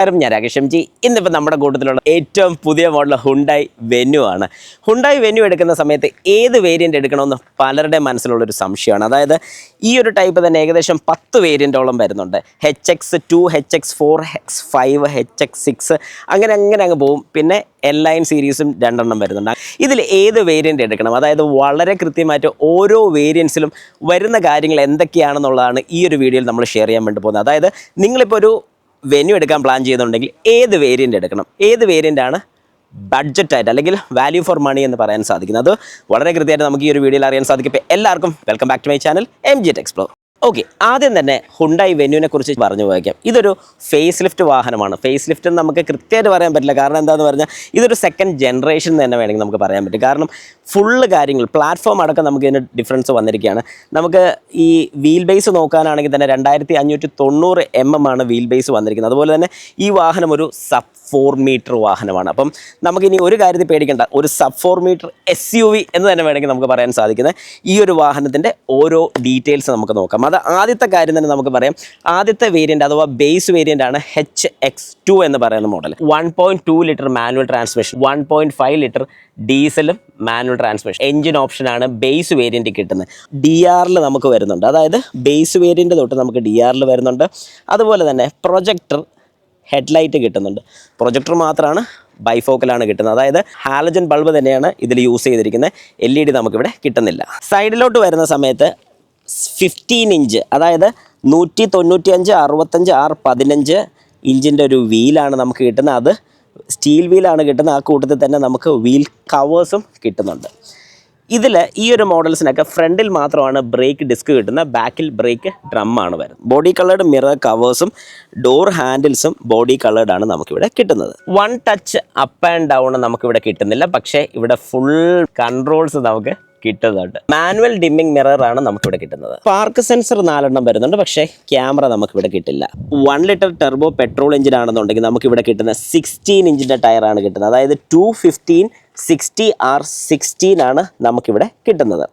ഞാൻ Rakesh M G. ഇന്നിപ്പോൾ നമ്മുടെ കൂട്ടത്തിലുള്ള ഏറ്റവും പുതിയ മോഡൽ ഹുണ്ടായി വെന്യൂ ആണ്. ഹുണ്ടായി വെന്യൂ എടുക്കുന്ന സമയത്ത് ഏത് വേരിയൻ്റ് എടുക്കണമെന്ന് പലരുടെ മനസ്സിലുള്ളൊരു സംശയമാണ്. അതായത് ഈ ഒരു ടൈപ്പ് തന്നെ ഏകദേശം 10 വേരിയൻറ്റോളം വരുന്നുണ്ട്. HX2, HX4, X5, HX6 അങ്ങനെ അങ്ങ് പോകും. പിന്നെ L9 സീരീസും 2 വരുന്നുണ്ട്. ഇതിൽ ഏത് വേരിയൻ്റ് എടുക്കണം, അതായത് വളരെ കൃത്യമായിട്ട് ഓരോ വേരിയൻസിലും വരുന്ന കാര്യങ്ങൾ എന്തൊക്കെയാണെന്നുള്ളതാണ് ഈ ഒരു വീഡിയോയിൽ നമ്മൾ ഷെയർ ചെയ്യാൻ വേണ്ടി പോകുന്നത്. അതായത് നിങ്ങളിപ്പോൾ ഒരു വെന്യൂ എടുക്കാൻ പ്ലാൻ ചെയ്യുന്നുണ്ടെങ്കിൽ ഏത് വേരിയൻ്റ് എടുക്കണം, ഏത് വേരിയൻ്റാണ് ബഡ്ജറ്റായിട്ട് അല്ലെങ്കിൽ വാല്യൂ ഫോർ മണി എന്ന് പറയാൻ സാധിക്കുന്നത്, അത് വളരെ കൃത്യമായിട്ട് നമുക്ക് ഈ ഒരു വീഡിയോയിൽ അറിയാൻ സാധിക്കും. ഇപ്പോൾ എല്ലാവർക്കും welcome back to my channel MG Tech Explore. Okay, ആദ്യം തന്നെ ഹുണ്ടായി വെന്യൂവിനെ കുറിച്ച് പറഞ്ഞു പോയേക്കാം. ഇതൊരു ഫേസ് ലിഫ്റ്റ് വാഹനമാണ്. ഫേസ് ലിഫ്റ്റ് എന്ന് നമുക്ക് കൃത്യമായിട്ട് പറയാൻ പറ്റില്ല. കാരണം എന്താണെന്ന് പറഞ്ഞാൽ ഇതൊരു സെക്കൻഡ് ജനറേഷൻ തന്നെ വേണമെങ്കിൽ നമുക്ക് പറയാൻ പറ്റും. കാരണം ഫുള്ള് കാര്യങ്ങൾ പ്ലാറ്റ്ഫോം അടക്കം നമുക്ക് ഇതിന് ഡിഫറൻസ് വന്നിരിക്കുകയാണ്. നമുക്ക് ഈ വീൽ ബേസ് നോക്കാനാണെങ്കിൽ തന്നെ 2590 mm ആണ് വീൽ ബേസ് വന്നിരിക്കുന്നത്. അതുപോലെ തന്നെ ഈ വാഹനം ഒരു sub 4 മീറ്റർ വാഹനമാണ്. അപ്പം നമുക്കിനി ഒരു കാര്യത്തിൽ പേടിക്കേണ്ട, ഒരു sub 4 മീറ്റർ SUV എന്ന് തന്നെ വേണമെങ്കിൽ നമുക്ക് പറയാൻ സാധിക്കുന്നത്. ഈ ഒരു വാഹനത്തിൻ്റെ ഓരോ ഡീറ്റെയിൽസ് നമുക്ക് നോക്കാം. അത് ആദ്യത്തെ കാര്യം തന്നെ നമുക്ക് പറയാം. ആദ്യത്തെ വേരിയൻ്റ് അഥവാ ബേസ് വേരിയൻ്റ് ആണ് HX2 എന്ന് പറയുന്ന model. 1.2 litre manual transmission, 1.5 litre ഡീസലും മാനുവൽ ട്രാൻസ്മിഷൻ എഞ്ചിൻ ഓപ്ഷനാണ് ബേസ് വേരിയൻറ്റ് കിട്ടുന്നത്. DR നമുക്ക് വരുന്നുണ്ട്. അതായത് ബേസ് വേരിയൻ്റ് തൊട്ട് നമുക്ക് DR വരുന്നുണ്ട്. അതുപോലെ തന്നെ പ്രൊജക്ടർ ഹെഡ്ലൈറ്റ് കിട്ടുന്നുണ്ട്. പ്രൊജക്ടർ മാത്രമാണ് ബൈഫോക്കലാണ് കിട്ടുന്നത്. അതായത് ഹാലജൻ ബൾബ് തന്നെയാണ് ഇതിൽ യൂസ് ചെയ്തിരിക്കുന്നത്. LED നമുക്കിവിടെ കിട്ടുന്നില്ല. സൈഡിലോട്ട് വരുന്ന സമയത്ത് 15 ഇഞ്ച്, അതായത് 195, 65, R15 ഇഞ്ചിൻ്റെ ഒരു വീലാണ് നമുക്ക് കിട്ടുന്നത്. അത് സ്റ്റീൽ വീലാണ് കിട്ടുന്നത്. ആ കൂട്ടത്തിൽ തന്നെ നമുക്ക് വീൽ കവേഴ്സും കിട്ടുന്നുണ്ട്. ഇതിൽ ഈ ഒരു മോഡൽസിനൊക്കെ ഫ്രണ്ടിൽ മാത്രമാണ് ബ്രേക്ക് ഡിസ്ക് കിട്ടുന്നത്, ബാക്കിൽ ബ്രേക്ക് ഡ്രമ്മാണ് വരുന്നത്. ബോഡി കളേർഡ് മിറർ കവേഴ്സും ഡോർ ഹാൻഡിൽസും ബോഡി കളേർഡാണ് നമുക്കിവിടെ കിട്ടുന്നത്. 1 ടച്ച് അപ്പ് ആൻഡ് ഡൗൺ നമുക്കിവിടെ കിട്ടുന്നില്ല, പക്ഷേ ഇവിടെ ഫുൾ കൺട്രോൾസ് നമുക്ക് കിട്ടുന്നുണ്ട്. മാനുവൽ ഡിമ്മിങ് മിറർ ആണ് നമുക്കിവിടെ കിട്ടുന്നത്. പാർക്ക് സെൻസർ 4 വരുന്നുണ്ട്, പക്ഷേ ക്യാമറ നമുക്കിവിടെ കിട്ടില്ല. 1 ലിറ്റർ ടെർബോ പെട്രോൾ എഞ്ചിൻ ആണെന്നുണ്ടെങ്കിൽ നമുക്കിവിടെ കിട്ടുന്ന 16 ഇഞ്ചിൻ്റെ ടയറാണ് കിട്ടുന്നത്. അതായത് 215/60 R16 ആണ് നമുക്കിവിടെ കിട്ടുന്നത്.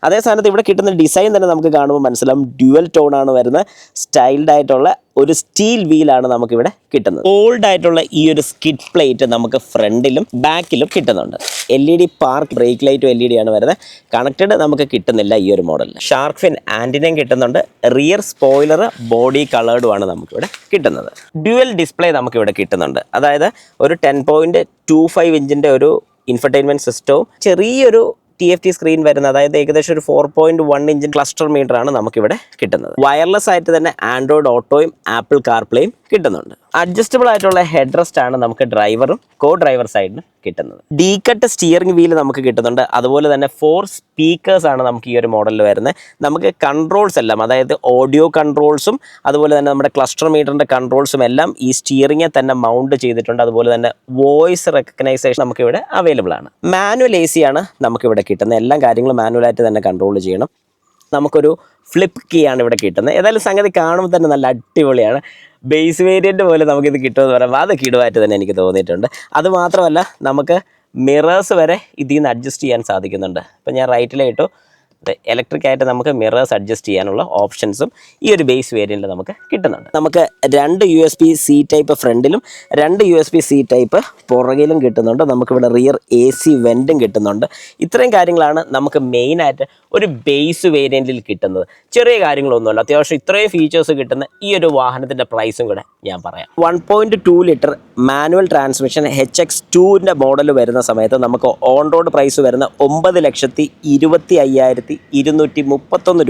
അതേ സ്ഥാനത്ത് ഇവിടെ കിട്ടുന്ന ഡിസൈൻ തന്നെ നമുക്ക് കാണുമ്പോൾ മനസ്സിലാവും ഡ്യുവൽ ടോൺ ആണ് വരുന്നത്. സ്റ്റൈൽഡ് ആയിട്ടുള്ള ഒരു സ്റ്റീൽ വീലാണ് നമുക്കിവിടെ കിട്ടുന്നത്. ഓൾഡ് ആയിട്ടുള്ള ഈ ഒരു സ്കിഡ് പ്ലേറ്റ് നമുക്ക് ഫ്രണ്ടിലും ബാക്കിലും കിട്ടുന്നുണ്ട്. LED പാർക്ക് ബ്രേക്ക് ലൈറ്റും LED ആണ് വരുന്നത്. കണക്റ്റഡ് നമുക്ക് കിട്ടുന്നില്ല ഈ ഒരു മോഡലിൽ. ഷാർക്ക് ഫിൻ ആൻറ്റിനയും കിട്ടുന്നുണ്ട്. റിയർ സ്പോയിലർ ബോഡി കളേർഡുമാണ് നമുക്കിവിടെ കിട്ടുന്നത്. ഡ്യുവൽ ഡിസ്പ്ലേ നമുക്കിവിടെ കിട്ടുന്നുണ്ട്. അതായത് ഒരു 10.25 ഇഞ്ചിൻ്റെ ഒരു ഇൻഫർടൈൻമെൻറ്റ് സിസ്റ്റവും ചെറിയൊരു TFT സ്ക്രീൻ വരുന്നത്. അതായത് ഏകദേശം ഒരു 4.1 ഇഞ്ച് ക്ലസ്റ്റർ മീറ്റർ ആണ് നമുക്കിവിടെ കിട്ടുന്നത്. വയർലെസ് ആയിട്ട് തന്നെ ആൻഡ്രോയിഡ് ഓട്ടോയും ആപ്പിൾ കാർപ്ലേയും കിട്ടുന്നുണ്ട്. അഡ്ജസ്റ്റബിൾ ആയിട്ടുള്ള ഹെഡ് റെസ്റ്റ് ആണ് നമുക്ക് ഡ്രൈവറും കോ ഡ്രൈവർ സൈഡിനും കിട്ടുന്നത്. ഡീകട്ട് സ്റ്റിയറിംഗ് വീല് നമുക്ക് കിട്ടുന്നുണ്ട്. അതുപോലെ തന്നെ 4 സ്പീക്കേഴ്സ് ആണ് നമുക്ക് ഈ ഒരു മോഡലിൽ വരുന്നത്. നമുക്ക് കൺട്രോൾസ് എല്ലാം, അതായത് ഓഡിയോ കൺട്രോൾസും അതുപോലെ തന്നെ നമ്മുടെ ക്ലസ്റ്റർ മീറ്ററിൻ്റെ കൺട്രോൾസും എല്ലാം ഈ സ്റ്റിയറിംഗിൽ തന്നെ മൗണ്ട് ചെയ്തിട്ടുണ്ട്. അതുപോലെ തന്നെ വോയിസ് റെക്കഗ്നൈസേഷൻ നമുക്കിവിടെ അവൈലബിൾ ആണ്. മാനുവൽ AC ആണ് നമുക്കിവിടെ കിട്ടുന്നത്. എല്ലാ കാര്യങ്ങളും മാനുവലായിട്ട് തന്നെ കൺട്രോൾ ചെയ്യണം. നമുക്കൊരു ഫ്ലിപ്പ് കീ ആണ് ഇവിടെ കിട്ടുന്നത്. ഏതായാലും സംഗതി കാണുമ്പോൾ തന്നെ നല്ല അടിപൊളിയാണ്. ബേസ് വേരിയൻ്റ് പോലെ നമുക്കിത് കിട്ടുമെന്ന് പറയുമ്പോൾ അത് കിടുവായിട്ട് തന്നെ എനിക്ക് തോന്നിയിട്ടുണ്ട്. അതുമാത്രമല്ല നമുക്ക് മിറേഴ്സ് വരെ ഇതിൽ നിന്ന് അഡ്ജസ്റ്റ് ചെയ്യാൻ സാധിക്കുന്നുണ്ട്. ഇപ്പം ഞാൻ റൈറ്റിലായിട്ടു ഇലക്ട്രിക് ആയിട്ട് നമുക്ക് മിറേഴ്സ് അഡ്ജസ്റ്റ് ചെയ്യാനുള്ള ഓപ്ഷൻസും ഈ ഒരു ബേസ് വേരിയൻറ്റിൽ നമുക്ക് കിട്ടുന്നുണ്ട്. നമുക്ക് 2 USB-C ടൈപ്പ് ഫ്രണ്ടിലും 2 USB-C ടൈപ്പ് പുറകിലും കിട്ടുന്നുണ്ട്. നമുക്കിവിടെ റിയർ AC വെൻറ്റും കിട്ടുന്നുണ്ട്. ഇത്രയും കാര്യങ്ങളാണ് നമുക്ക് മെയിനായിട്ട് ഒരു ബേസ് വേരിയൻറ്റിൽ കിട്ടുന്നത്. ചെറിയ കാര്യങ്ങളൊന്നുമല്ല, അത്യാവശ്യം ഇത്രയും ഫീച്ചേഴ്സ് കിട്ടുന്ന ഈ ഒരു വാഹനത്തിൻ്റെ പ്രൈസും കൂടെ ഞാൻ പറയാം. 1.2 ലിറ്റർ മാനുവൽ ട്രാൻസ്മിഷൻ HX2ൻ്റെ മോഡൽ വരുന്ന സമയത്ത് നമുക്ക് ഓൺ റോഡ് പ്രൈസ് വരുന്ന 9,25,231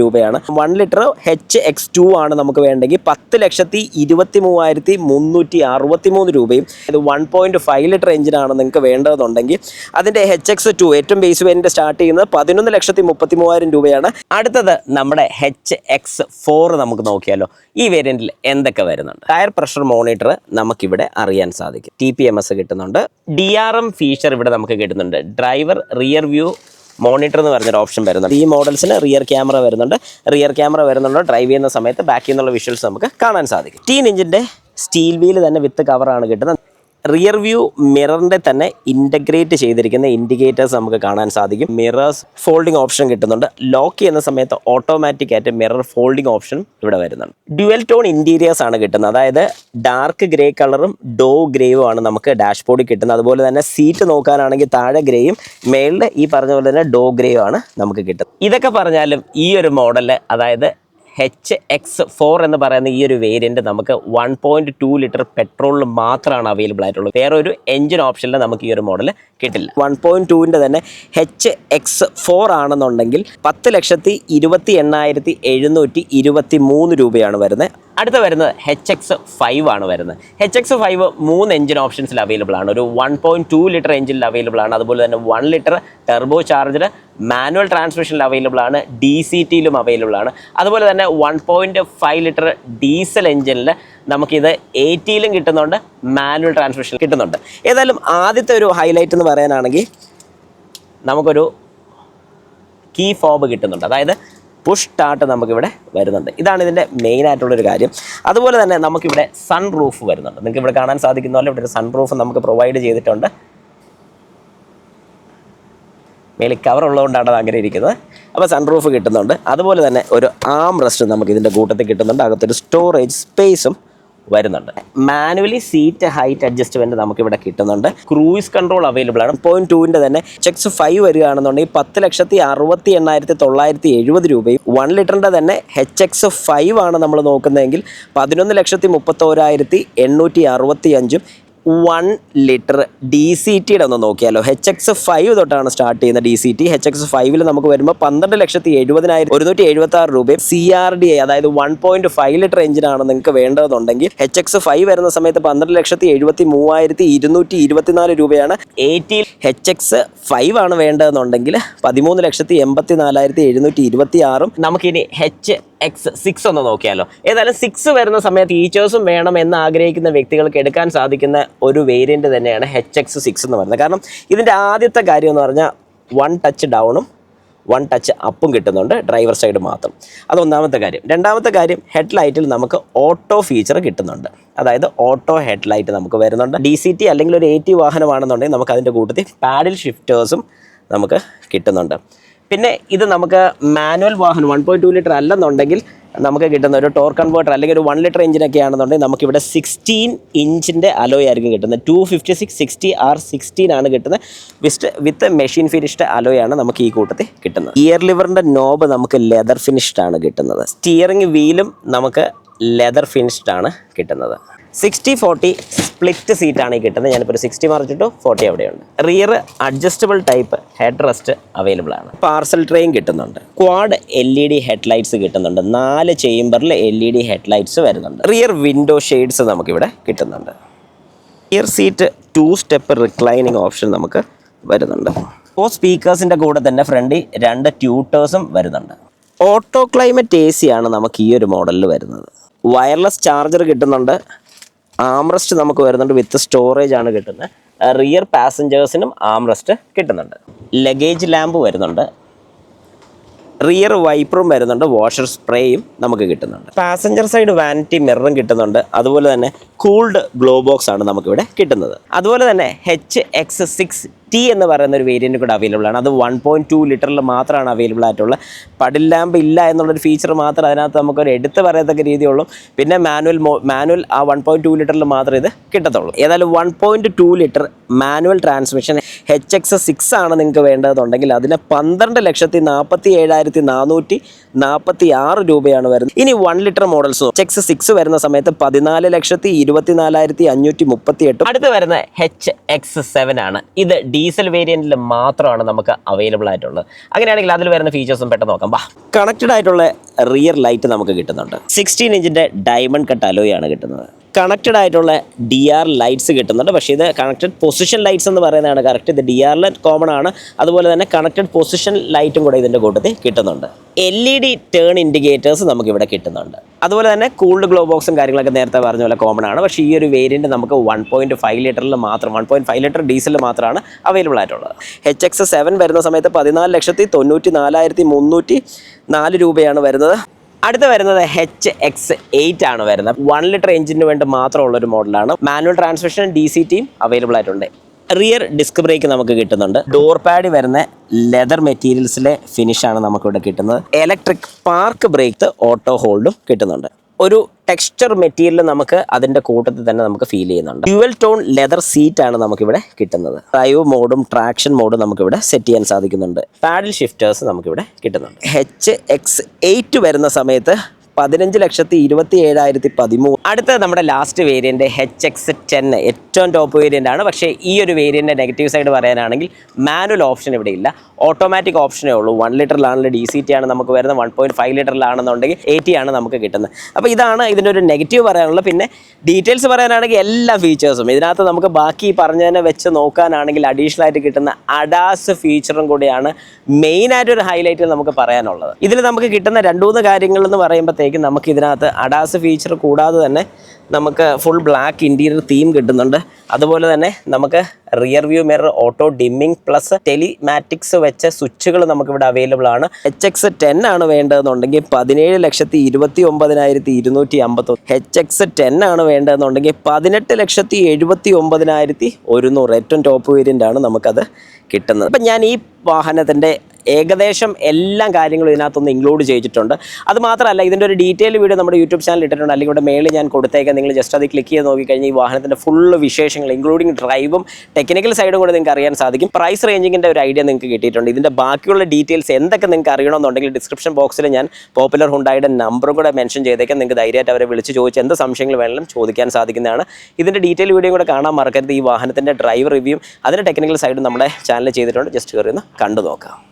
രൂപയാണ്. 1 ലിറ്റർ HX2 ആണ് നമുക്ക് വേണ്ടെങ്കിൽ 10,23,363 രൂപയും. ഇത് 1.5 ലിറ്റർ എഞ്ചിനാണ് നിങ്ങൾക്ക് വേണ്ടതെന്നുണ്ടെങ്കിൽ അതിൻ്റെ HX2 ഏറ്റവും ബേസ് വേരിയൻ്റ് സ്റ്റാർട്ട് ചെയ്യുന്നത് 11,33,000 രൂപയാണ്. അടുത്തത് നമ്മുടെ HX4 നമുക്ക് നോക്കിയാലോ. ഈ വേരിയൻറ്റിൽ എന്തൊക്കെ വരുന്നുണ്ട്? ടയർ പ്രഷർ മോണിറ്റർ നമുക്കിവിടെ അറിയാൻ സാധിക്കും. TPMS കിട്ടുന്നുണ്ട്. DRM ഫീച്ചർ ഇവിടെ നമുക്ക് കിട്ടുന്നുണ്ട്. ഡ്രൈവർ റിയർ വ്യൂ മോണിറ്റർ എന്ന് പറഞ്ഞൊരു ഓപ്ഷൻ വരുന്നുണ്ട്. ഈ മോഡൽസിന് റിയർ ക്യാമറ വരുന്നുണ്ട്. ഡ്രൈവ് ചെയ്യുന്ന സമയത്ത് ബാക്കിൽ നിന്നുള്ള വിഷ്വൽസ് നമുക്ക് കാണാൻ സാധിക്കും. 15 ഇഞ്ചിൻ്റെ സ്റ്റീൽ വീല് തന്നെ വിത്ത് കവറാണ് കിട്ടുന്നത്. റിയർ വ്യൂ മിററിൻ്റെ തന്നെ ഇൻ്റഗ്രേറ്റ് ചെയ്തിരിക്കുന്ന ഇൻഡിക്കേറ്റേഴ്സ് നമുക്ക് കാണാൻ സാധിക്കും. മിറേഴ്സ് ഫോൾഡിംഗ് ഓപ്ഷൻ കിട്ടുന്നുണ്ട്. ലോക്ക് ചെയ്യുന്ന സമയത്ത് ഓട്ടോമാറ്റിക് ആയിട്ട് മിറർ ഫോൾഡിംഗ് ഓപ്ഷൻ ഇവിടെ വരുന്നുണ്ട്. ഡ്യുവൽ ടോൺ ഇൻറ്റീരിയേഴ്സ് ആണ് കിട്ടുന്നത്. അതായത് ഡാർക്ക് ഗ്രേ കളറും ഡോ ഗ്രേയും ആണ് നമുക്ക് ഡാഷ്ബോർഡിൽ കിട്ടുന്നത്. അതുപോലെ തന്നെ സീറ്റ് നോക്കാനാണെങ്കിൽ താഴെ ഗ്രേയും മേളിൽ ഈ പറഞ്ഞ പോലെ തന്നെ ഡോ ഗ്രേയും ആണ് നമുക്ക് കിട്ടുന്നത്. ഇതൊക്കെ പറഞ്ഞാലും ഈ ഒരു മോഡല്, അതായത് HX4 എന്ന് പറയുന്ന ഈ ഒരു വേരിയൻറ്റ് നമുക്ക് 1.2 ലിറ്റർ പെട്രോളിൽ മാത്രമാണ് അവൈലബിൾ ആയിട്ടുള്ളത്. വേറെ ഒരു എഞ്ചിൻ ഓപ്ഷനിൽ നമുക്ക് ഈ ഒരു മോഡൽ കിട്ടില്ല. 1.2ൻ്റെ തന്നെ HX4 ആണെന്നുണ്ടെങ്കിൽ 10,28,723 രൂപയാണ് വരുന്നത്. അടുത്ത വരുന്നത് HX5 ആണ് വരുന്നത്. HX5 3 എഞ്ചിൻ ഓപ്ഷൻസിൽ അവൈലബിൾ ആണ്. ഒരു 1.2 ലിറ്റർ എഞ്ചിനിൽ അവൈലബിൾ ആണ്. അതുപോലെ തന്നെ 1 ലിറ്റർ ടെർബോ ചാർജഡ് മാനുവൽ ട്രാൻസ്മിഷനിൽ അവൈലബിൾ ആണ്. DCTയിലും അവൈലബിൾ ആണ്. അതുപോലെ തന്നെ 1.5 ലിറ്റർ ഡീസൽ എഞ്ചിനിൽ നമുക്കിത് 80യിലും കിട്ടുന്നുണ്ട്, മാനുവൽ ട്രാൻസ്മിഷൻ കിട്ടുന്നുണ്ട്. ഏതായാലും ആദ്യത്തെ ഒരു ഹൈലൈറ്റ് എന്ന് പറയാനാണെങ്കിൽ നമുക്കൊരു കീ ഫോബ് കിട്ടുന്നുണ്ട്. അതായത് പുഷ് സ്റ്റാർട്ട് നമുക്കിവിടെ വരുന്നുണ്ട്. ഇതാണ് ഇതിൻ്റെ മെയിനായിട്ടുള്ളൊരു കാര്യം. അതുപോലെ തന്നെ നമുക്കിവിടെ സൺ റൂഫ് വരുന്നുണ്ട്. നിങ്ങൾക്ക് ഇവിടെ കാണാൻ സാധിക്കുന്ന പോലെ ഇവിടെ ഒരു സൺ റൂഫ് നമുക്ക് പ്രൊവൈഡ് ചെയ്തിട്ടുണ്ട്. മേളിൽ കവർ ഉള്ളതുകൊണ്ടാണ് അത് അങ്ങനെ ഇരിക്കുന്നത്. അപ്പോൾ സൺ റൂഫ് കിട്ടുന്നുണ്ട്. അതുപോലെ തന്നെ ഒരു ആം റെസ്റ്റ് നമുക്ക് ഇതിൻ്റെ കൂട്ടത്തിൽ കിട്ടുന്നുണ്ട്. അകത്തൊരു സ്റ്റോറേജ് സ്പേസും വരുന്നുണ്ട്. മാനുവലി സീറ്റ് ഹൈറ്റ് അഡ്ജസ്റ്റ്മെൻറ്റ് നമുക്കിവിടെ കിട്ടുന്നുണ്ട്. ക്രൂയിസ് കൺട്രോൾ അവൈലബിൾ ആണ്. 0.2ൻ്റെ തന്നെ HX5 വരികയാണെന്നുണ്ടെങ്കിൽ 10,68,970 രൂപയും 1 ലിറ്ററിൻ്റെ തന്നെ HX5 ആണ് നമ്മൾ നോക്കുന്നതെങ്കിൽ 11,31,865 1 ലിറ്റർ DCTയുടെ ഒന്ന് നോക്കിയാലോ. HX5 തൊട്ടാണ് സ്റ്റാർട്ട് ചെയ്യുന്ന DCT. HX5ൽ നമുക്ക് വരുമ്പോൾ 12,70,176 രൂപയും CRDA അതായത് 1.5 ലിറ്റർ എഞ്ചിനാണ് നിങ്ങൾക്ക് വേണ്ടതെന്നുണ്ടെങ്കിൽ HX5 വരുന്ന സമയത്ത് 12,73,224 രൂപയാണ്. 80 HX5 ആണ് വേണ്ടതെന്നുണ്ടെങ്കിൽ 13,84,726. നമുക്കിനി HX6 ഒന്ന് നോക്കിയാലോ. ഏതായാലും 6 വരുന്ന സമയത്ത് ഫീച്ചേഴ്സും വേണം എന്ന് ആഗ്രഹിക്കുന്ന വ്യക്തികൾക്ക് എടുക്കാൻ സാധിക്കുന്ന ഒരു വേരിയൻറ്റ് തന്നെയാണ് HX6 എന്ന് പറയുന്നത്. കാരണം ഇതിൻ്റെ ആദ്യത്തെ കാര്യം എന്ന് പറഞ്ഞാൽ 1 ടച്ച് ഡൗണും 1 ടച്ച് അപ്പും കിട്ടുന്നുണ്ട്, ഡ്രൈവർ സൈഡ് മാത്രം. അതൊന്നാമത്തെ കാര്യം. രണ്ടാമത്തെ കാര്യം, ഹെഡ് ലൈറ്റിൽ നമുക്ക് ഓട്ടോ ഫീച്ചർ കിട്ടുന്നുണ്ട്. അതായത് ഓട്ടോ ഹെഡ് ലൈറ്റ് നമുക്ക് വരുന്നുണ്ട്. DCT അല്ലെങ്കിൽ ഒരു AT വാഹനമാണെന്നുണ്ടെങ്കിൽ നമുക്ക് അതിൻ്റെ കൂട്ടത്തിൽ പാഡിൽ ഷിഫ്റ്റേഴ്സും നമുക്ക് കിട്ടുന്നുണ്ട്. പിന്നെ ഇത് നമുക്ക് മാനുവൽ വാഹനം 1.2 ലിറ്റർ അല്ലെന്നുണ്ടെങ്കിൽ നമുക്ക് കിട്ടുന്ന ഒരു ടോർക്ക് കൺവേർട്ടർ അല്ലെങ്കിൽ ഒരു 1 ലിറ്റർ എഞ്ചിനൊക്കെ ആണെന്നുണ്ടെങ്കിൽ നമുക്കിവിടെ 16 ഇഞ്ചിൻ്റെ അലോയ് ആയിരിക്കും കിട്ടുന്നത്. 256/60R16 ആണ് കിട്ടുന്നത്. വിത്ത് മെഷീൻ ഫിനിഷ്ഡ് അലോയാണ് നമുക്ക് ഈ കൂട്ടത്തിൽ കിട്ടുന്നത്. ഗിയർ ലിവറിൻ്റെ നോബ് നമുക്ക് ലെതർ ഫിനിഷ്ഡ് ആണ് കിട്ടുന്നത്. സ്റ്റിയറിംഗ് വീലും നമുക്ക് ലെതർ ഫിനിഷ്ഡ് ആണ് കിട്ടുന്നത്. 60/40 സ്പ്ലിറ്റ് സീറ്റാണ് ഈ കിട്ടുന്നത്. ഞാനിപ്പോൾ ഒരു 60 മറിച്ചിട്ടു 40 അവിടെയുണ്ട്. Rear adjustable type head rest available ആണ്. പാർസൽ ട്രെയിൻ കിട്ടുന്നുണ്ട്. ക്വാഡ് LED ഹെഡ്ലൈറ്റ്സ് കിട്ടുന്നുണ്ട്. 4 ചേംബറിൽ LED ഹെഡ്ലൈറ്റ്സ് വരുന്നുണ്ട്. റിയർ വിൻഡോ ഷെയ്ഡ്സ് നമുക്കിവിടെ കിട്ടുന്നുണ്ട്. Rear seat 2 step reclining option നമുക്ക് വരുന്നുണ്ട്. 4 സ്പീക്കേഴ്സിൻ്റെ കൂടെ തന്നെ ഫ്രണ്ടിൽ 2 ട്യൂട്ടേഴ്സും വരുന്നുണ്ട്. ഓട്ടോ ക്ലൈമറ്റ് AC ആണ് നമുക്ക് ഈ ഒരു മോഡലിൽ വരുന്നത്. വയർലെസ് ചാർജർ കിട്ടുന്നുണ്ട്. ആംറസ്റ്റ് നമുക്ക് വരുന്നുണ്ട്. വിത്ത് സ്റ്റോറേജ് ആണ് കിട്ടുന്നത്. റിയർ പാസഞ്ചേഴ്സിനും ആംറസ്റ്റ് കിട്ടുന്നുണ്ട്. ലഗേജ് ലാമ്പ് വരുന്നുണ്ട്. റിയർ വൈപ്പറും വരുന്നുണ്ട്. വാഷർ സ്പ്രേയും നമുക്ക് കിട്ടുന്നുണ്ട്. പാസഞ്ചർ സൈഡ് വാനിറ്റി മിററും കിട്ടുന്നുണ്ട്. അതുപോലെ തന്നെ കൂൾഡ് ഗ്ലോ ബോക്സ് ആണ് നമുക്കിവിടെ കിട്ടുന്നത്. അതുപോലെ തന്നെ HX6T എന്ന് പറയുന്ന ഒരു വേരിയൻറ്റ് കൂടെ അവൈലബിൾ ആണ്. അത് 1.2 ലിറ്ററിൽ മാത്രമാണ് അവൈലബിൾ ആയിട്ടുള്ളത്. പഡിൽ ലാമ്പ് ഇല്ല എന്നുള്ളൊരു ഫീച്ചർ മാത്രം അതിനകത്ത് നമുക്കൊരു എടുത്ത് പറയത്തക്ക രീതിയുള്ളൂ. പിന്നെ മാനുവൽ ആ 1.2 ലിറ്ററിൽ മാത്രമേ ഇത് കിട്ടത്തുള്ളൂ. ഏതായാലും 1.2 ലിറ്റർ മാനുവൽ ട്രാൻസ്മിഷൻ HX6 ആണ് നിങ്ങൾക്ക് വേണ്ടതെന്നുണ്ടെങ്കിൽ അതിന് 12,47,446 രൂപയാണ് വരുന്നത്. ഇനി 1 ലിറ്റർ മോഡൽസ് HX6 വരുന്ന സമയത്ത് 14,24,538. അടുത്ത് വരുന്ന HX7 ആണ്. ഇത് ഡീസൽ വേരിയൻറ്റിൽ മാത്രമാണ് നമുക്ക് അവൈലബിൾ ആയിട്ടുള്ളത്. അങ്ങനെയാണെങ്കിൽ അതിൽ വരുന്ന ഫീച്ചേഴ്സും പെട്ടെന്ന് നോക്കാം. കണക്റ്റഡ് ആയിട്ടുള്ള റിയർ ലൈറ്റ് നമുക്ക് കിട്ടുന്നുണ്ട്. 16 ഇഞ്ചിൻ്റെ ഡയമണ്ട് കട്ട് അലോയാണ് കിട്ടുന്നത്. കണക്റ്റഡ് ആയിട്ടുള്ള DR ലൈറ്റ്സ് കിട്ടുന്നുണ്ട്. പക്ഷേ ഇത് കണക്റ്റഡ് പൊസിഷൻ ലൈറ്റ്സ് എന്ന് പറയുന്നതാണ് കറക്റ്റ്. ഇത് DRL കോമൺ ആണ്. അതുപോലെ തന്നെ കണക്റ്റഡ് പൊസിഷൻ ലൈറ്റും കൂടെ ഇതിൻ്റെ കൂട്ടത്തിൽ കിട്ടുന്നുണ്ട്. LED ടേൺ ഇൻഡിക്കേറ്റേഴ്സ് നമുക്കിവിടെ കിട്ടുന്നുണ്ട്. അതുപോലെ തന്നെ കൂൾഡ് ഗ്ലോ ബോക്സും കാര്യങ്ങളൊക്കെ നേരത്തെ പറഞ്ഞ പോലെ കോമൺ ആണ്. പക്ഷേ ഈ ഒരു വേരിയൻറ്റ് നമുക്ക് 1.5 ലിറ്ററിൽ മാത്രം 1.5 ലിറ്റർ ഡീസലിൽ മാത്രമാണ് അവൈലബിൾ ആയിട്ടുള്ളത്. HX7 വരുന്ന സമയത്ത് 14,94,304 രൂപയാണ് വരുന്നത്. അടുത്ത വരുന്നത് HX8 ആണ് വരുന്നത്. 1 ലിറ്റർ എഞ്ചിന് വേണ്ടി മാത്രമുള്ള ഒരു മോഡലാണ്. മാനുവൽ ട്രാൻസ്മിഷൻ DCTയും അവൈലബിൾ ആയിട്ടുണ്ട്. റിയർ ഡിസ്ക് ബ്രേക്ക് നമുക്ക് കിട്ടുന്നുണ്ട്. ഡോർ പാഡ് വരുന്ന ലെതർ മെറ്റീരിയൽസിലെ ഫിനിഷാണ് നമുക്കിവിടെ കിട്ടുന്നത്. ഇലക്ട്രിക് പാർക്ക് ബ്രേക്ക് ഓട്ടോ ഹോൾഡും കിട്ടുന്നുണ്ട്. ഒരു ടെക്സ്ചർ മെറ്റീരിയൽ നമുക്ക് അതിൻ്റെ കൂട്ടത്തിൽ തന്നെ നമുക്ക് ഫീൽ ചെയ്യുന്നുണ്ട്. ഡ്യുവൽ ടോൺ ലെതർ സീറ്റ് ആണ് നമുക്കിവിടെ കിട്ടുന്നത്. ഡ്രൈവ് മോഡും ട്രാക്ഷൻ മോഡും നമുക്കിവിടെ സെറ്റ് ചെയ്യാൻ സാധിക്കുന്നുണ്ട്. പാഡിൽ ഷിഫ്റ്റേഴ്സ് നമുക്കിവിടെ കിട്ടുന്നുണ്ട്. HX8 വരുന്ന സമയത്ത് 15,27,013. അടുത്ത നമ്മുടെ ലാസ്റ്റ് വേരിയൻ്റ് HX10 ഏറ്റവും ടോപ്പ് വേരിയൻ്റ് ആണ്. പക്ഷേ ഈ ഒരു വേരിയൻ്റെ നെഗറ്റീവ് സൈഡ് പറയാനാണെങ്കിൽ മാനുവൽ ഓപ്ഷൻ ഇവിടെ ഇല്ല, ഓട്ടോമാറ്റിക് ഓപ്ഷനേ ഉള്ളൂ. 1 ലിറ്ററിലാണെങ്കിൽ DCT ആണ് നമുക്ക് വരുന്നത്, 1.5 ലിറ്ററിലാണെന്നുണ്ടെങ്കിൽ AT ആണ് നമുക്ക് കിട്ടുന്നത്. അപ്പോൾ ഇതാണ് ഇതിൻ്റെ ഒരു നെഗറ്റീവ് പറയാനുള്ളത്. പിന്നെ ഡീറ്റെയിൽസ് പറയാനാണെങ്കിൽ എല്ലാ ഫീച്ചേഴ്സും ഇതിനകത്ത് നമുക്ക് ബാക്കി പറഞ്ഞതിനെ വെച്ച് നോക്കാനാണെങ്കിൽ അഡീഷണൽ ആയിട്ട് കിട്ടുന്ന അഡാസ് ഫീച്ചറും കൂടിയാണ് മെയിനായിട്ടൊരു ഹൈലൈറ്റ് നമുക്ക് പറയാനുള്ളത്. ഇതിൽ നമുക്ക് കിട്ടുന്ന 2-3 കാര്യങ്ങൾ എന്ന് പറയുമ്പോഴത്തേക്കും നമുക്ക് ഇതിനകത്ത് അഡാസ് ഫീച്ചർ കൂടാതെ തന്നെ നമുക്ക് ഫുൾ ബ്ലാക്ക് ഇൻറ്റീരിയർ തീം കിട്ടുന്നുണ്ട്. അതുപോലെ തന്നെ നമുക്ക് rear view mirror auto dimming plus telematics വെച്ച സ്വിച്ചുകൾ നമുക്കിവിടെ അവൈലബിൾ ആണ്. HX10 ആണ് വേണ്ടതെന്നുണ്ടെങ്കിൽ 17,29,250. HX10 ആണ് വേണ്ടതെന്നുണ്ടെങ്കിൽ 18,79,100. ഏറ്റവും ടോപ്പ് വേരിയൻ്റ് ആണ് നമുക്കത് കിട്ടുന്നത്. അപ്പം ഞാൻ ഈ വാഹനത്തിൻ്റെ ഏകദേശം എല്ലാ കാര്യങ്ങളും ഇതിനകത്തൊന്ന് ഇൻക്ലൂഡ് ചെയ്തിട്ടുണ്ട്. അതുമാത്രമല്ല ഇതിൻ്റെ ഒരു ഡീറ്റെയിൽ വീഡിയോ നമ്മുടെ യൂട്യൂബ് ചാനൽ ഇട്ടിട്ടുണ്ട്, അല്ലെങ്കിൽ ഇവിടെ മേളിൽ ഞാൻ കൊടുത്തേക്കാം. നിങ്ങൾ ജസ്റ്റ് അത് ക്ലിക്ക് ചെയ്ത് നോക്കിക്കഴിഞ്ഞാൽ ഈ വാഹനത്തിൻ്റെ ഫുള്ള് വിശേഷങ്ങൾ ഇൻക്ലൂഡിങ് ഡ്രൈവും ടെക്നിക്കൽ സൈഡും കൂടെ നിങ്ങൾക്ക് അറിയാൻ സാധിക്കും. പ്രൈസ് റേഞ്ചിങ്ങിൻ്റെ ഒരു ഐഡിയ നിങ്ങൾക്ക് കിട്ടിയിട്ടുണ്ട്. ഇതിൻ്റെ ബാക്കിയുള്ള ഡീറ്റെയിൽസ് എന്തൊക്കെ നിങ്ങൾക്ക് അറിയണമെന്നുണ്ടെങ്കിൽ ഡിസ്ക്രിപ്ഷൻ ബോക്സിൽ ഞാൻ പോപ്പുലർ ഹുണ്ടായുടെ നമ്പറും കൂടെ മെൻഷൻ ചെയ്തേക്കാം. നിങ്ങൾക്ക് ധൈര്യമായിട്ട് അവരെ വിളിച്ച് ചോദിച്ച് എന്ത് സംശയങ്ങൾ വേണമെങ്കിലും ചോദിക്കാൻ സാധിക്കുന്നതാണ്. ഇതിൻ്റെ ഡീറ്റെയിൽ വീഡിയോ കൂടെ കാണാൻ മറക്കരുത്. ഈ വാഹനത്തിൻ്റെ ഡ്രൈവ് റിവ്യൂ അതിൻ്റെ ടെക്നിക്കൽ സൈഡും നമ്മുടെ ചാനൽ ചെയ്തിട്ടുണ്ട്. ജസ്റ്റ് കയറി ഒന്ന് കണ്ടു നോക്കാം.